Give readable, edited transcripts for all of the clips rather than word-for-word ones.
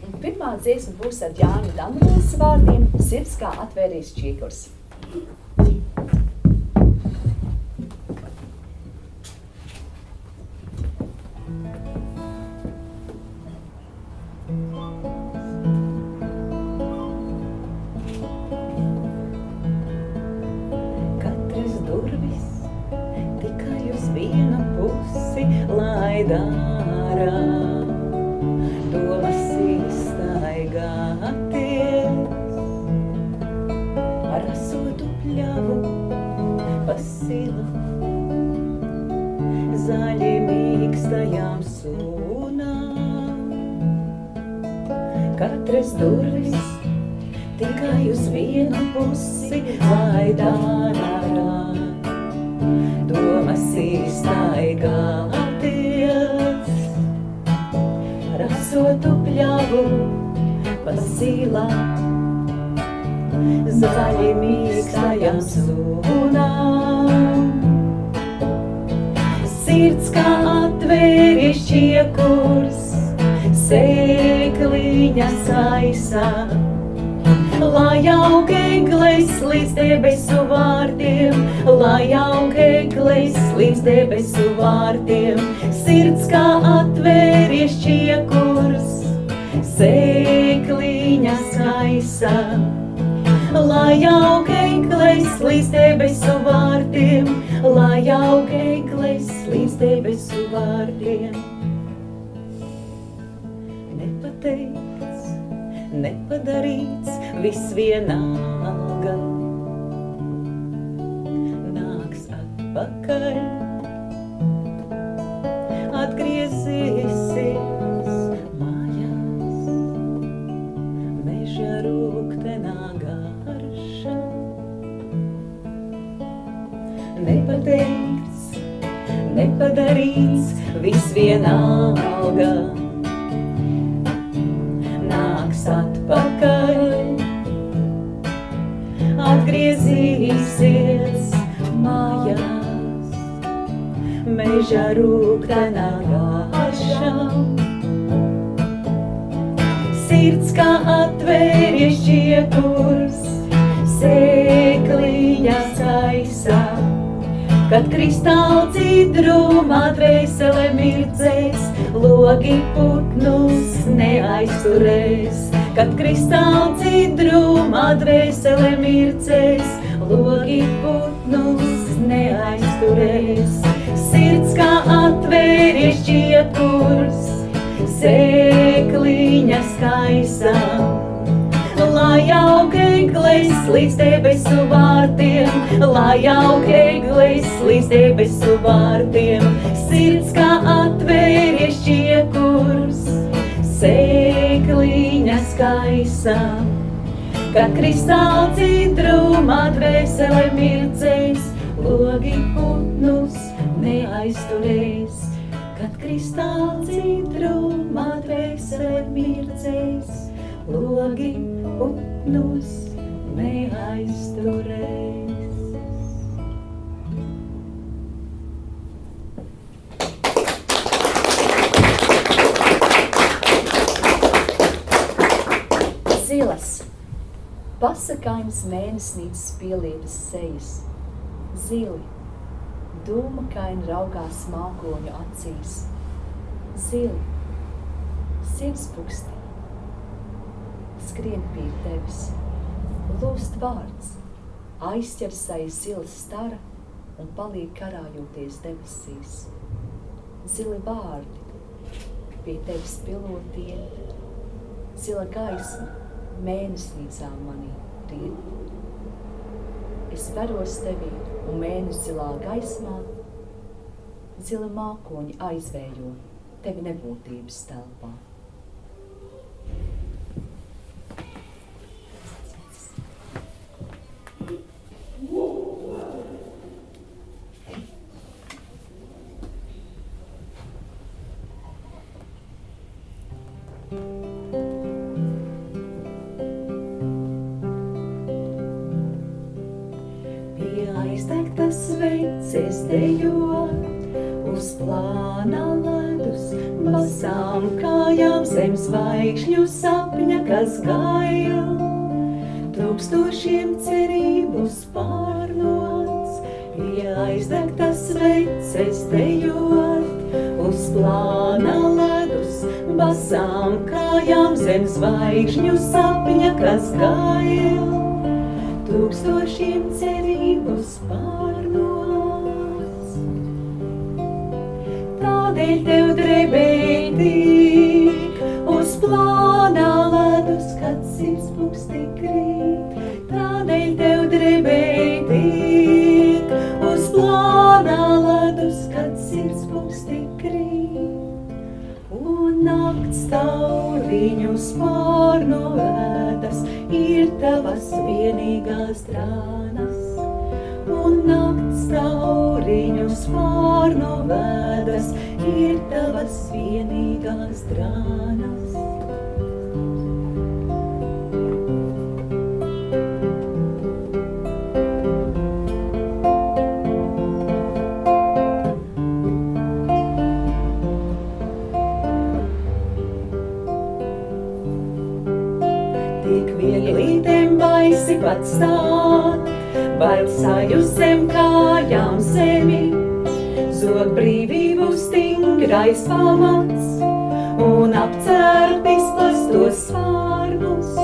Un pirmā dziesma būs ar Jāņa Damulis vārdiem Sirds kā atvērīs čīkurs. Katras durvis tikai uz vienu pusi laid ārā, domas izstaigāties, ar asotu pļavu pa silu, zaļi mīkstajām sūnām. Katras durvis tikai uz vienu pusi laid ārā, domas izstaigāties, ar asotu pļavu pa silām, zaļi mīkstajām sūnām. Sirds kā atvēries čiekurs, sēkliņa saisā, lai aug egles līdz debesu vārtiem, lai aug egles līdz debesu vārtiem. Sirds kā atvēries čiekurs, sēkliņa saisā, lai aug egles līdz debesu vārtiem, lai aug egles līdz debesu vārtiem. Nepateikts, nepadarīts, viss vienalga nāks atpakaļ, atgriezīsies mājās, meža rūgtenā garša. Nepateikts, nepadarīts, viss vienalga nāks atpakaļ, atgriezīsies mājās, meža rūgtenā garša. Sirds kā atvēries čiekurs, sēkliņa saisā, kad kristāla dzidrumā dvēsele mirdzēs, logi putnus neaizturēs. Kad kristāla dzidrumā dvēsele mirdzēs, logi putnus neaizturēs. Sirds kā atvēries čiekurs, sēkliņa skaisā, lai aug egles līdz debesu vārtiem, lai aug egles līdz debesu vārtiem. Sirds kā atvēries čiekurs, sēkliņa skaisā, kad kristāla dzidrumā dvēsele mirdzēs, logi putnus neaizturēs. Kad kristāla dzidrumā dvēsele mirdzēs, logi putnus neaizturēs. Zilas, pasakājums mēnesnīcas pielietas sejas, zili, dūmakaini raugās mākoņu acīs, zili, sirdspuksti, skrien pie tevis, lūst vārds, aizķers aiz zilas stara un palīk karājoties debesīs. Zili vārdi, pie tevis pilotie, zila gaisma, mēnesnīcām manī riet. Es veros tevī un mēnesi zilā gaismā, zili mākoņi aizvējo tevi nebūtības telpā. Aiztegtas sveces dejo uz plāna ledus, basām kājām zem zvaigžņu sapņa, kas gail. Tūkstošiem cerību spārnots, ja aizdegtas sveces dejot, uz plāna ledus, basām kājām zem zvaigžņu sapņa, kas gail. Tūkstošiem cerību spārnots. Tādēļ tev drebēt tik uz plāna ledus, kad sirds puksti krīt. Tādēļ tev drebēt tik uz plāna ledus, kad sirds puksti krīt. Un nakts tauriņu spārnu vēdas ir tavas vienīgās drānas. Un nakts tauriņu spārnu vēdas ir tavas vienīgās drānas. Tik vieglītēm baisi pat stāt, bail sajust zem kājām zemi, zog brīvību stingrais pamats un apcērt izplastos svārmus.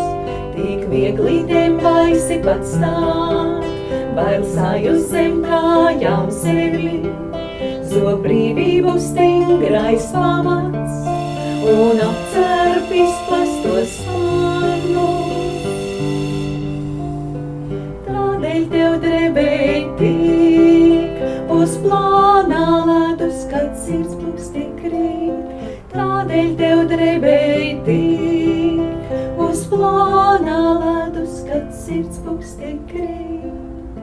Tik vieglītēm baisi pat stāt, bail sajust zem kājām zemi, zog brīvību stingrais pamats un apcērt izplastos svārmus. Tādēļ tev drebēt tik uz plāna ledus, kad sirds puksti krīt. Tādēļ tev drebēt tik uz plāna ledus, kad sirds puksti krīt.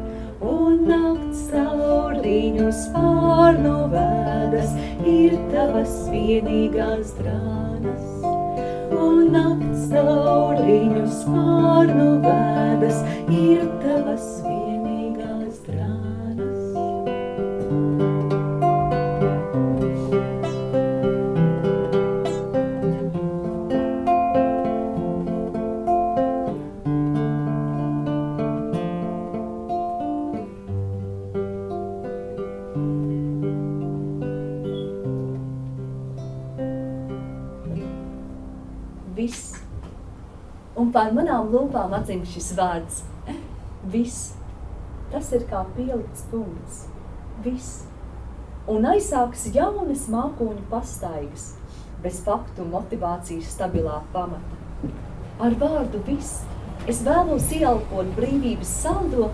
Un nakts tauriņu spārnu vēdas ir tavas vienīgās drānas. Un nakts tauriņu spārnu vēdas ir tavas vienīgās drānas. Viss. Un pār manām lūpām atzīm šis vārds. Viss. Tas ir kā pielikts punkts. Viss. Un aizsāks jaunas mākoņu pastaigas, bez faktu un motivācijas stabilā pamata. Ar vārdu viss es vēlos ieelpot brīvības saldo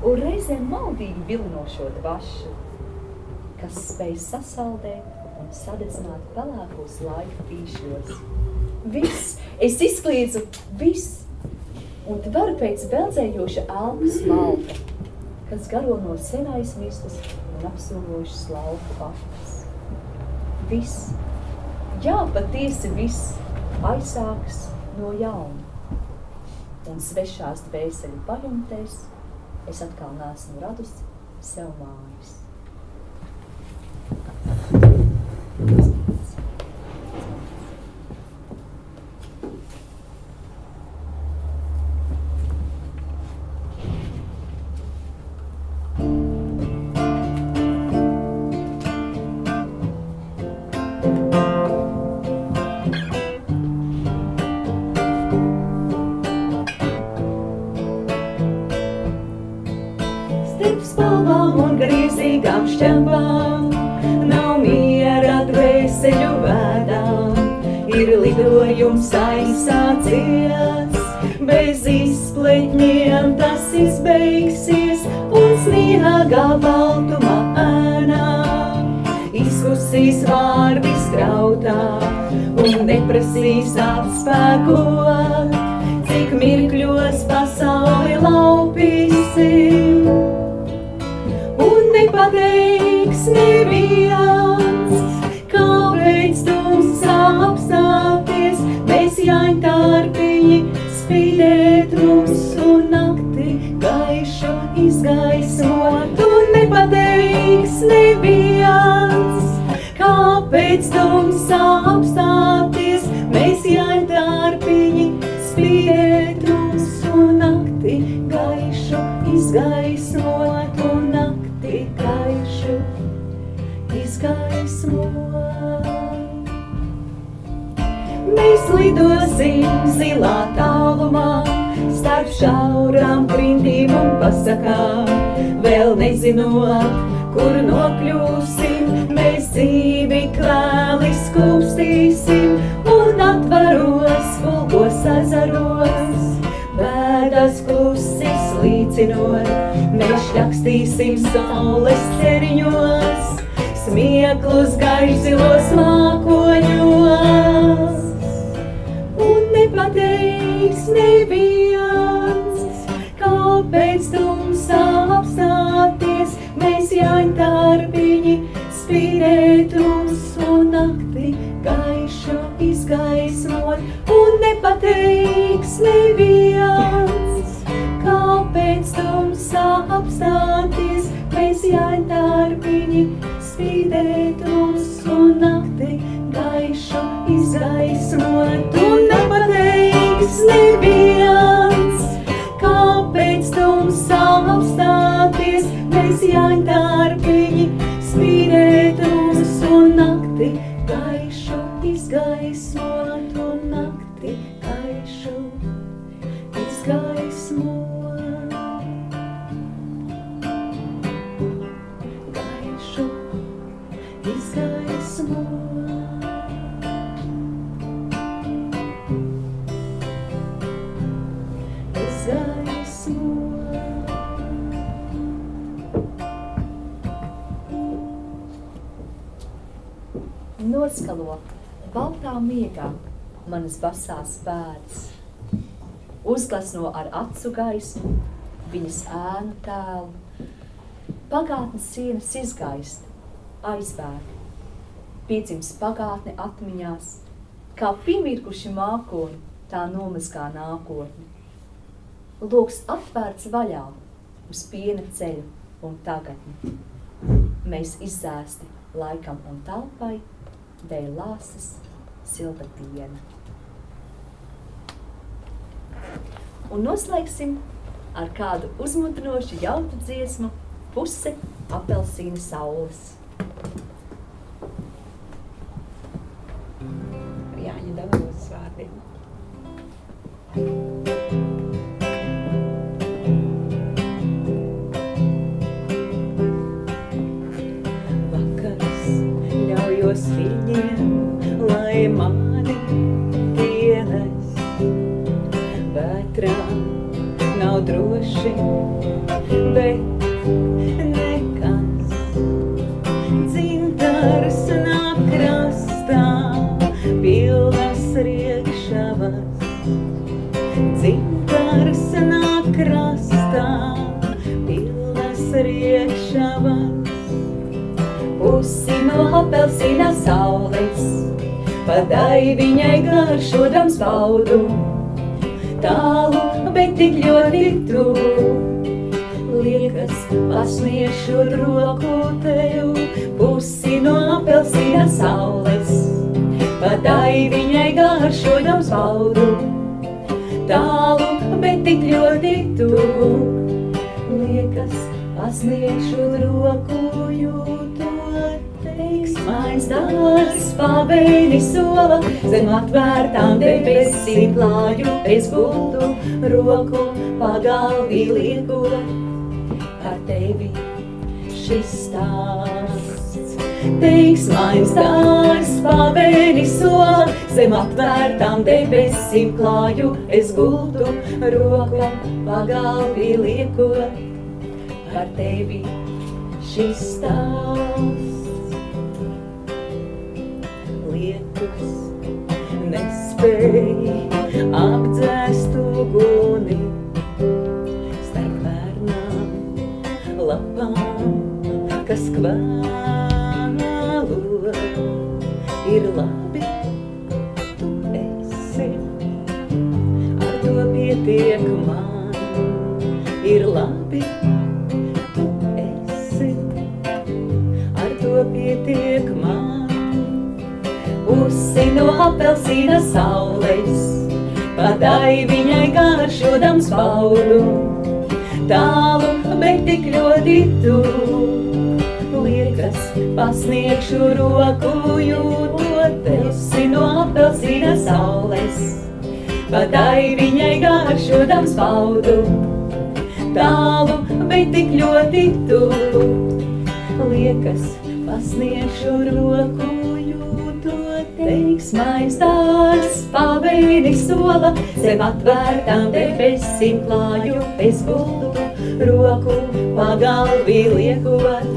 un reizēm maldīgi vilinošo dvašu, kas spēj sasaldēt un sadedzināt pelēkos laika pīšļos. Viss, es izkliedzu, viss, un tveru pēc veldzējoša elpu smalka, kas garo no sen aizmirstas un apsūrojušas lauku pakas. Viss, jā, patiesi viss, aizsāks no jauna, un svešās dvēseļu pajumtēs es atkal neesmu radusi sev mājas. Spalvām un griezīgām šķembām nav miera dvēseļu vēdām. Ir lidojums aizsācies, bez izpletņiem tas izbeigsies, un sniegā baltumā ēnā izkusīs vārdi strautā un neprasīs atspēkot, cik mirkļos pasauli laupīsim. Un nepateiks neviens, kāpēc tumsām apstāties, mēs jāņtārpiņi spīdēt mums un nakti gaišu izgaismot. Un nepateiks neviens, mēs lidosim zilā tālumā, starp šaurām krintīm un pasakām, vēl nezinot, kur nokļūsim, mēs dzīvi kvēli skumstīsim un atvaros, fulgos ezeros, bēdas klusi slīcinot, mēs šļakstīsim saules ceriņos, smieklus gaizilos mākoņos. Un nepateiks neviens, kāpēc tumsā apstāties, mēs jāņtarpiņi spīdēt mums un nakti gaišu izgaismot. Un nepateiks neviens, kāpēc tumsā apstāties, mēs jāņtarpiņi spīdēt mums un nakti gaišu izgaismot. Un nepateiks neviens, kāpēc tumsā apstāties, mēs jāņtarpiņi spīdēt mums un nakti gaišu izgaismot un nakti gaišu izgaismot. Gaišu izgaismot. Noskalo baltā miegā manas basās pēdas, uzglasno ar acu gaismu, viņas ēnu tēlu, pagātnes sienas izgaist, aizbēg, piedzims pagātne atmiņās, kā piemirkuši mākoņi, tā nomazgā nākotni. Loks atvērts vaļā uz piena ceļu un tagadni. Mēs izzēsti laikam un telpai, dēļ lāsas silta diena. Un noslēgsim ar kādu uzmundrinošu jautu dziesmu Puse apelsīna saules. Jāņa Davaros vārdiem. Ļaujos viņiem, lai mani dienas. Vētrā nav droši, bet nekas. Dzintars nāk krastā, pilnas riekšavas. Dzintars nāk krastā, pilnas riekšavas. Pusi no apelsīna saules, pa daiviņai garšodams baudu, tālu, bet tik ļoti tuvu. Liekas, pasniegšu roku tev, pusi no apelsīna saules, pa daiviņai garšodams baudu, tālu, bet tik ļoti tuvu. Liekas, pasniegšu roku jūtu. Teiksmains dārs pavēni sola, zem atvērtām debesīm klāju es gultu, roku pagalvī liekot, ar tevi šis stāsts. Teiksmains dārs pavēni sola, zem atvērtām debesīm klāju es gultu, roku pagalvī liekot, ar tevi šis stāsts. Lietus nespēj apdzēst uguni, starp pērnām lapām, kas kvēlo. Ir labi, tu esi, ar to pietiek man. Ir labi, tu esi, ar to pietiek man. Pusi no apelsīna saules, pa daiviņai garšodams baudu, tālu, bet tik ļoti tuvu. Liekas, pasniegšu roku jūtot esi no apelsīna saules, vadai viņai garšodams baudu, tālu, bet tik ļoti tuvu, liekas, pasniegšu roku jūtot, teiksmais dārs, pavēdi sola, sev atvērtām debesim klāju, es guldu, roku pagalvī liekot,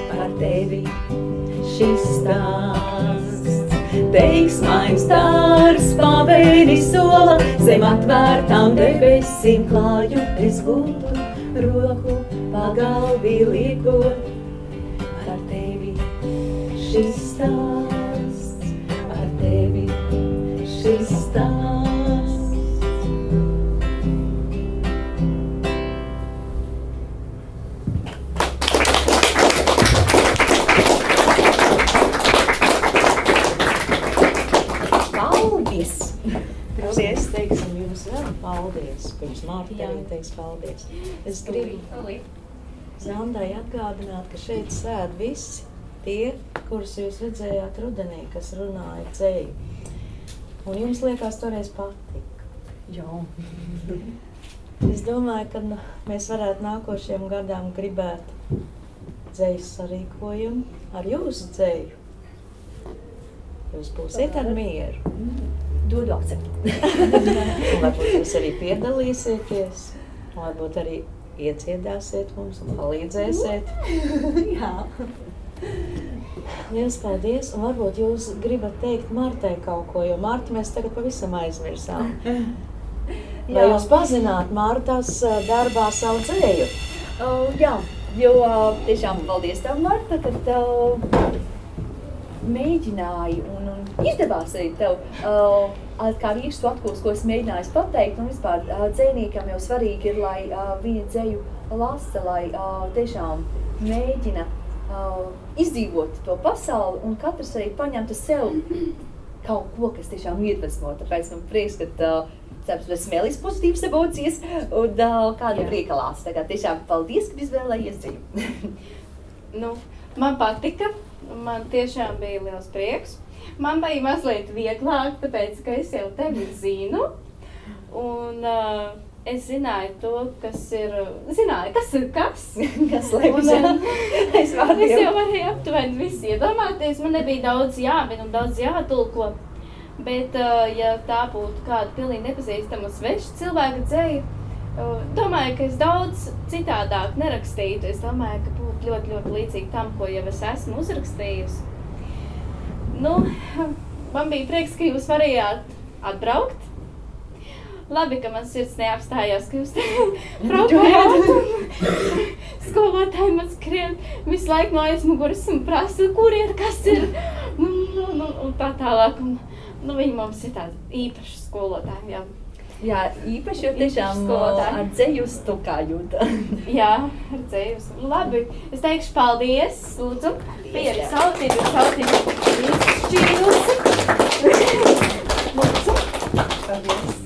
par tevi šis stāsts. Teiksmais dārs, pavēdi sola, zem atvērtām debesim klāju, es guldu, roku pagalvī liekot, par tevi šis stāsts, par tevi šis stāsts. Es teiksim jums vēl paldies, pirms Marta arī teiks paldies. Es gribu Zandai atgādināt, ka šeit sēd visi tie, kurus jūs redzējāt rudenī, kas runāja dzeju. Un jums liekas toreiz patika. Jā. Es domāju, ka mēs varētu nākošajam gadām gribēt dzejas sarīkojumu ar jūsu dzeju. Jūs būsiet ar mieru. Dodu akceptu. Un varbūt jūs arī piedalīsieties, un varbūt arī iedziedāsiet mums un palīdzēsiet. Jā. Liels paldies, un varbūt jūs gribat teikt Martai kaut ko, jo Martu mēs tagad pavisam aizmirsām. Vai jūs pazināt Martas darbā savu dzēju? Jā, jo tiešām paldies tev, Marta, kad mēģināji un izdevās arī tev kā rīkstu atkūst, ko es mēģināju pateikt. Un vispār dzējniekam jau svarīgi ir, lai viņa dzeju lasa, lai tiešām mēģina izdzīvot to pasauli un katrs arī paņemtu sev kaut ko, kas tiešām iedvesmo. Tāpēc man prieks, ka cerams, smēlīs pozitīvas emocijas un kāda prieka lāsa. Tā kā tiešām paldies, ka izvēlējies dzeju. Man patika. Man tiešām bija liels prieks. Man bija mazliet vieglāk, tāpēc, ka es jau tevi zinu. Un es zināju to, kas ir kas. Kas slēpjas, es jau varēju aptuveni visu iedomāties. Man nebija daudz jāmin un daudz jātulko. Bet, ja tā būtu kāda pilnīgi nepazīstama sveša cilvēka dzeja, domāju, ka es daudz citādāk nerakstītu. Es domāju, ka būtu ļoti, ļoti līdzīgi tam, ko jau es esmu uzrakstījusi. Man bija prieks, ka jūs varējāt atbraukt. Labi, ka man sirds neapstājās, ka jūs braukājāt. Skolotāji man skrien visu laiku no aizmuguras un prasa, kur ir, kas ir. Un tā tālāk. Viņi mums ir tādi īpaši skolotāji, jā. Jā, īpaši, jo tiešām ar dzeju stukājot. Jā, ar dzeju. Labi, es teikšu paldies, lūdzu. Pieri sautību. Izšķīrusi. Lūdzu. Paldies.